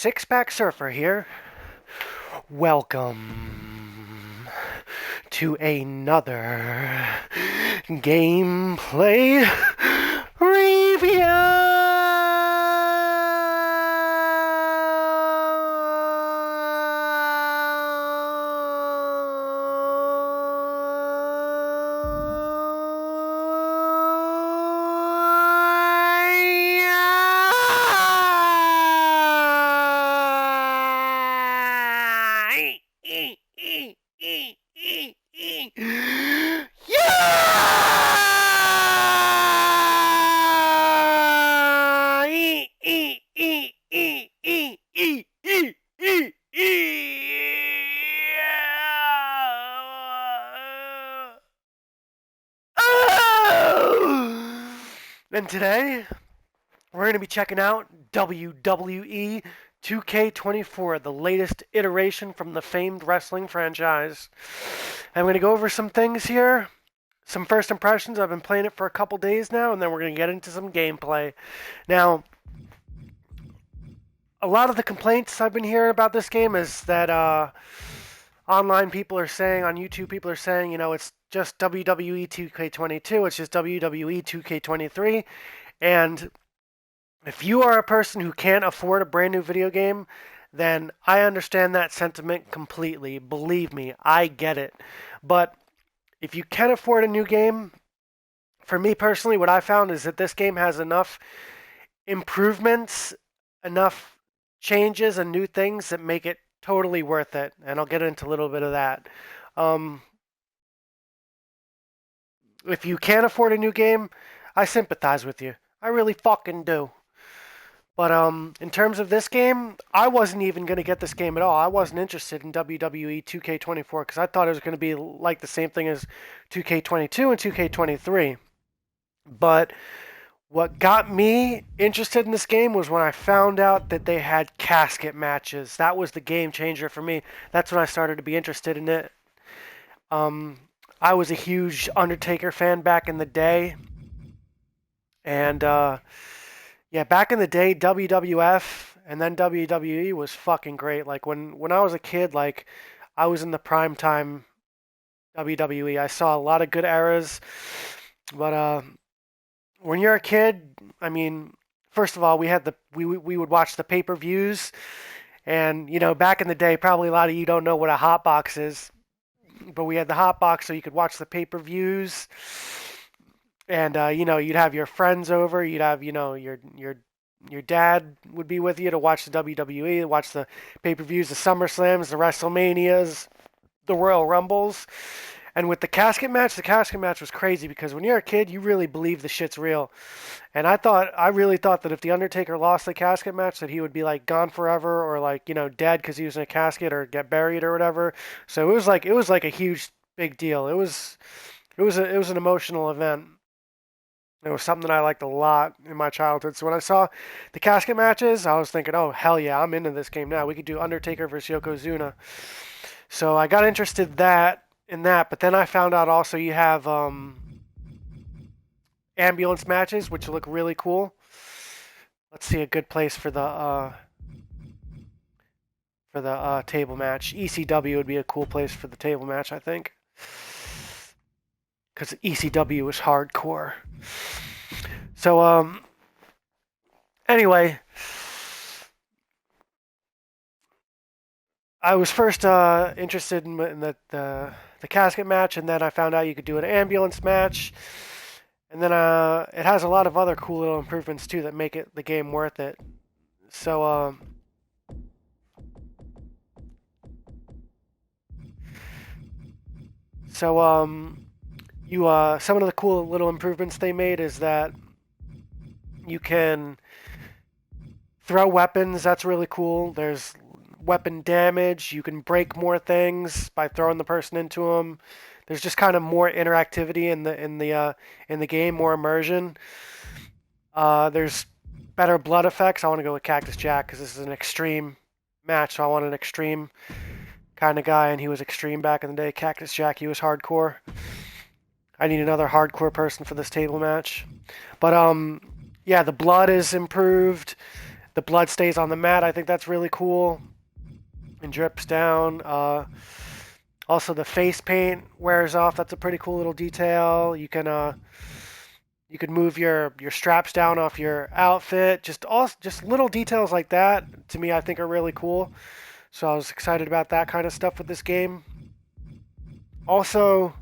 Six-Pack Surfer here. Welcome to another gameplay review. And today, we're going to be checking out WWE 2K24, the latest iteration from the famed wrestling franchise. I'm going to go over some things here, some first impressions. I've been playing it for a couple days now, and then we're going to get into some gameplay. Now, a lot of the complaints I've been hearing about this game is that online people are saying, on YouTube people are saying, you know, it's just WWE 2K22, it's just WWE 2K23, and if you are a person who can't afford a brand new video game, then I understand that sentiment completely. Believe me, I get it. But if you can afford a new game, for me personally, what I found is that this game has enough improvements, enough changes and new things that make it totally worth it. And I'll get into a little bit of that. If you can't afford a new game, I sympathize with you. I really fucking do. But in terms of this game, I wasn't even going to get this game at all. I wasn't interested in WWE 2K24 because I thought it was going to be like the same thing as 2K22 and 2K23. But what got me interested in this game was when I found out that they had casket matches. That was the game changer for me. That's when I started to be interested in it. I was a huge Undertaker fan back in the day. And yeah, back in the day, WWF and then WWE was fucking great. Like when I was a kid, like I was in the prime time WWE. I saw a lot of good eras, but when you're a kid, I mean, first of all, we would watch the pay-per-views, and you know, back in the day, probably a lot of you don't know what a hot box is, but we had the hot box so you could watch the pay-per-views. And you know, you'd have your friends over. You'd have, you know, your dad would be with you to watch the WWE, watch the pay-per-views, the SummerSlams, the WrestleManias, the Royal Rumbles. And with the casket match was crazy because when you're a kid, you really believe the shit's real. And I really thought that if the Undertaker lost the casket match, that he would be like gone forever or like, you know, dead because he was in a casket or get buried or whatever. So it was like a huge big deal. It was an emotional event. It was something that I liked a lot in my childhood. So when I saw the casket matches, I was thinking, oh, hell yeah, I'm into this game now. We could do Undertaker versus Yokozuna. So I got interested in that, but then I found out also you have ambulance matches, which look really cool. Let's see a good place for the table match. ECW would be a cool place for the table match, I think. Because ECW was hardcore. So, anyway, I was first interested in the casket match, and then I found out you could do an ambulance match. And then it has a lot of other cool little improvements, too, that make the game worth it. So, some of the cool little improvements they made is that you can throw weapons. That's really cool. There's weapon damage. You can break more things by throwing the person into them. There's just kind of more interactivity in the game, more immersion. There's better blood effects. I want to go with Cactus Jack because this is an extreme match, so I want an extreme kind of guy, and he was extreme back in the day. Cactus Jack, he was hardcore. I need another hardcore person for this table match. But yeah, the blood is improved. the blood stays on the mat. I think that's really cool and drips down. Also, the face paint wears off. That's a pretty cool little detail. You can move your straps down off your outfit. Just little details like that. To me, I think are really cool. So I was excited about that kind of stuff with this game. Also,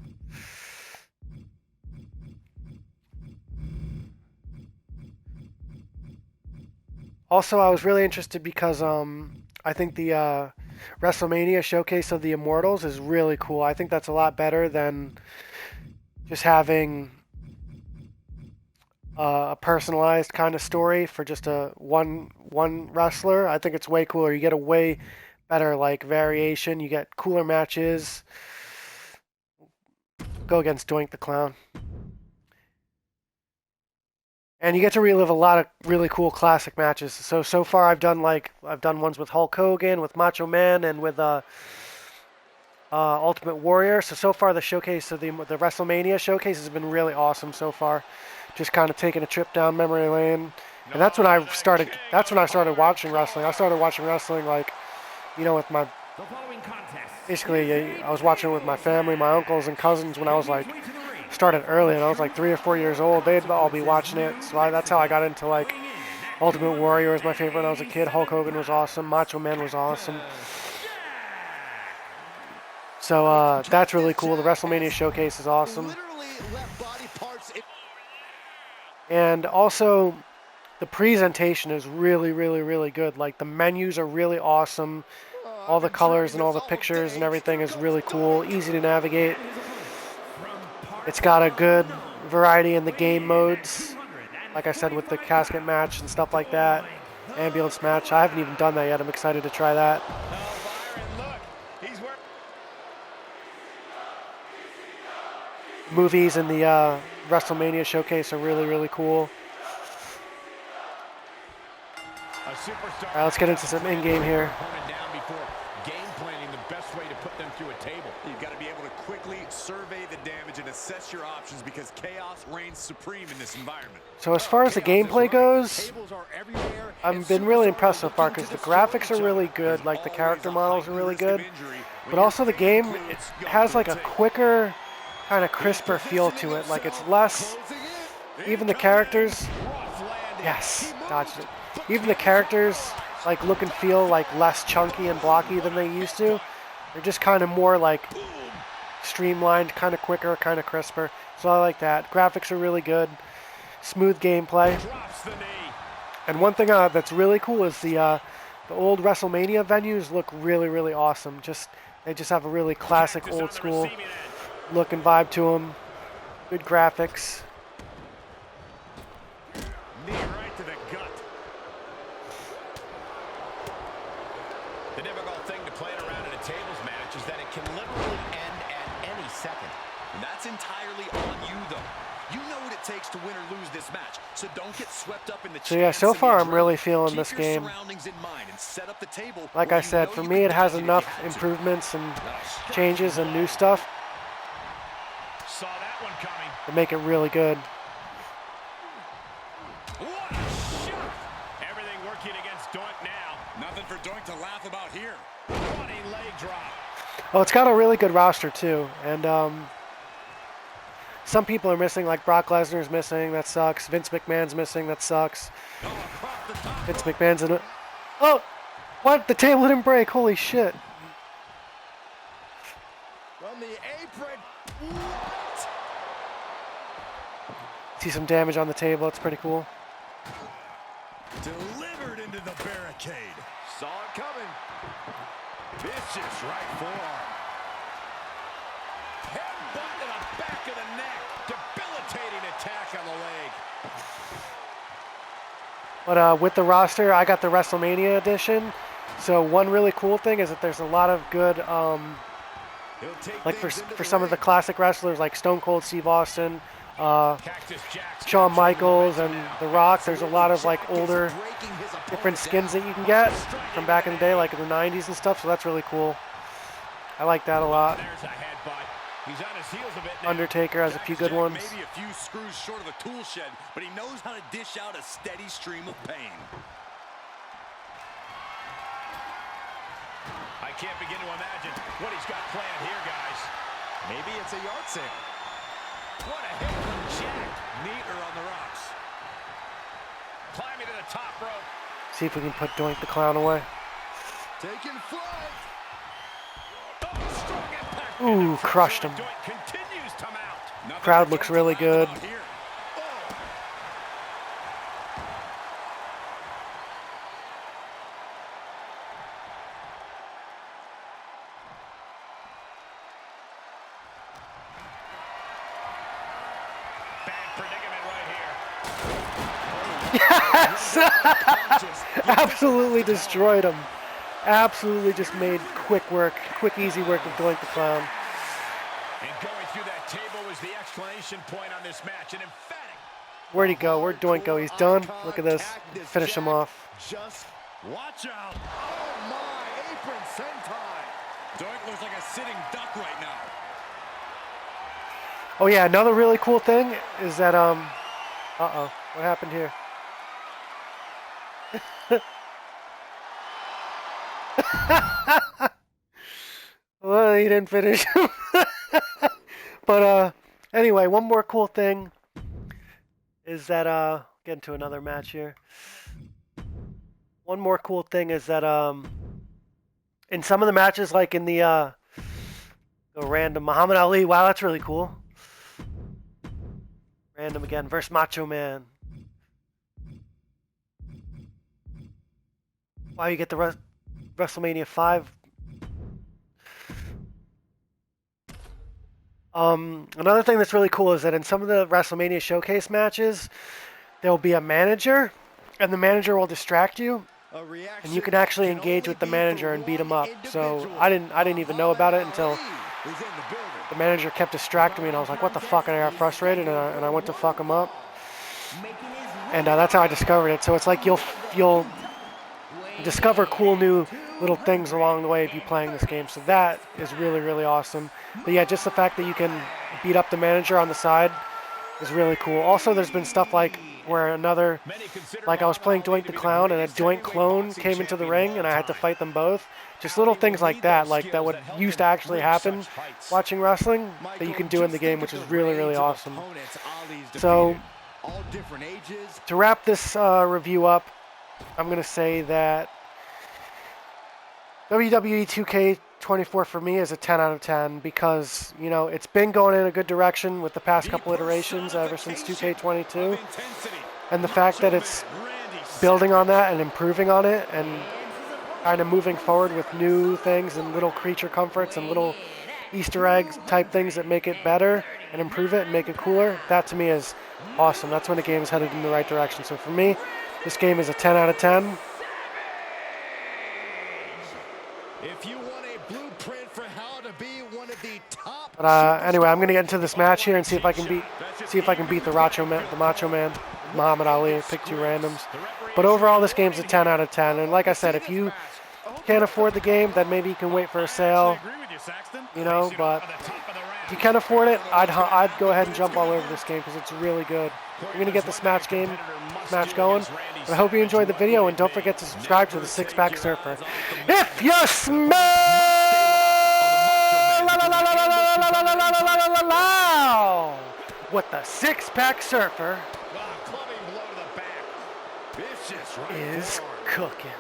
I was really interested because I think the WrestleMania showcase of the Immortals is really cool. I think that's a lot better than just having a personalized kind of story for just a one wrestler. I think it's way cooler. You get a way better like variation. You get cooler matches. Go against Doink the Clown. And you get to relive a lot of really cool classic matches. So far I've done ones with Hulk Hogan, with Macho Man, and with Ultimate Warrior. So far the showcase of the WrestleMania showcase has been really awesome so far. Just kind of taking a trip down memory lane. And that's when I started watching wrestling. I started watching wrestling like, with my basically I was watching it with my family, my uncles and cousins when I was like started early, and I was like 3 or 4 years old. They'd all be watching it, so that's how I got into like Ultimate Warrior was my favorite when I was a kid. Hulk Hogan was awesome. Macho Man was awesome. So that's really cool. The WrestleMania showcase is awesome. And also, the presentation is really, really, really good. Like, the menus are really awesome. All the colors and all the pictures and everything is really cool. Easy to navigate. It's got a good variety in the game modes. Like I said, with the casket match and stuff like that. Ambulance match. I haven't even done that yet. I'm excited to try that. Movies in the WrestleMania showcase are really, really cool. All right, let's get into some in-game here. Game planning the best way to put them through a table. You've got to be able to quickly survey the damage and assess your options because chaos reigns supreme in this environment. So as far as the gameplay goes, I've been really impressed so far because the graphics are really good, like the character models are really good, but also the game, it has like a quicker, kind of crisper feel to it. Like it's less, even the characters, yes, dodged it. Even the characters like look and feel like less chunky and blocky than they used to. They're just kind of more like streamlined, kind of quicker, kind of crisper. So I like that. Graphics are really good. Smooth gameplay. And one thing that's really cool is the old WrestleMania venues look really, really awesome. They just have a really classic, old school look and vibe to them. Good graphics. Knee right to the gut. The difficult thing to plan around in a tables match is that it can literally end at any second. And that's entirely on you, though. You know what it takes to win or lose this match, so don't get swept up in the So yeah, so far I'm really feeling this game. Like I said, for me it has enough improvements and changes and new stuff to make it really good. What a shot! Everything working against Doink now. Nothing for Doink to laugh about here. What a leg drop. Oh, it's got a really good roster too, and some people are missing, like Brock Lesnar's missing, that sucks. Vince McMahon's missing, that sucks. Vince McMahon's in it. Oh, what? The table didn't break. Holy shit. From the apron. What? See some damage on the table. It's pretty cool. Delivered into the barricade. Saw it coming. Vicious right forearm. Headbutt to the back of the neck. Debilitating attack on the leg. But with the roster, I got the WrestleMania edition. So one really cool thing is that there's a lot of good, like for some of the classic wrestlers like Stone Cold Steve Austin, Shawn Michaels, and The Rock. There's a lot of like older, different skins that you can get from back in the day, like in the 90s and stuff. So that's really cool. I like that a lot. He's on his heels a bit now. Undertaker has a few good ones. Maybe a few screws short of a tool shed, but he knows how to dish out a steady stream of pain. can't begin to imagine what he's got planned here, guys. Maybe it's a yard sale. What a hit from Jack. Neater on the rocks. Climbing to the top rope. See if we can put Doink the Clown away. Taking flight. Oh, strong impact. Ooh, crushed him. Doink continues to mount. Crowd looks really good. Yes! Absolutely destroyed him. Absolutely just made quick, easy work of Doink the Clown. And going through that table was the exclamation point on this match. An emphatic. Where'd he go? Where'd Doink go? He's done. Look at this. Finish him off. Just watch out. Oh my, apron sentai. Doink looks like a sitting duck right now. Oh yeah, another really cool thing is that uh-oh, what happened here? Well, he didn't finish. But anyway, one more cool thing is that get into another match here. One more cool thing is that in some of the matches, like in the random Muhammad Ali, wow, that's really cool. Random again versus Macho Man. Wow, you get the WrestleMania 5. Another thing that's really cool is that in some of the WrestleMania showcase matches, there'll be a manager, and the manager will distract you, and you can actually engage with the manager and beat him up. So I didn't even know about it until the manager kept distracting me, and I was like, what the fuck, and I got frustrated, and I went to fuck him up. And that's how I discovered it. So it's like you'll discover cool new little things along the way of you playing this game. So that is really, really awesome. But yeah, just the fact that you can beat up the manager on the side is really cool. Also, there's been stuff like where like I was playing Doink the Clown and a Doink clone came into the ring and I had to fight them both. Just little things like that would used to actually happen watching wrestling that you can do in the game, which is really, really awesome. So to wrap this review up, I'm going to say that WWE 2K24 for me is a 10 out of 10 because, you know, it's been going in a good direction with the past couple iterations ever since 2K22. And the fact that it's building on that and improving on it and kind of moving forward with new things and little creature comforts and little Easter eggs type things that make it better and improve it and make it cooler, that to me is awesome. That's when the game is headed in the right direction. So for me, this game is a 10 out of 10. If you want a blueprint for how to be one of the top. But anyway, I'm gonna get into this match here and see if I can beat the Macho Man, Muhammad Ali. Pick two randoms. But overall, this game's a 10 out of 10. And like I said, if you can't afford the game, then maybe you can wait for a sale. You know, but if you can afford it, I'd go ahead and jump all over this game because it's really good. We're gonna get this match going. But I hope you enjoyed the video, and don't forget to subscribe to the Six Pack Surfer. If you smell what the Six Pack Surfer is cooking.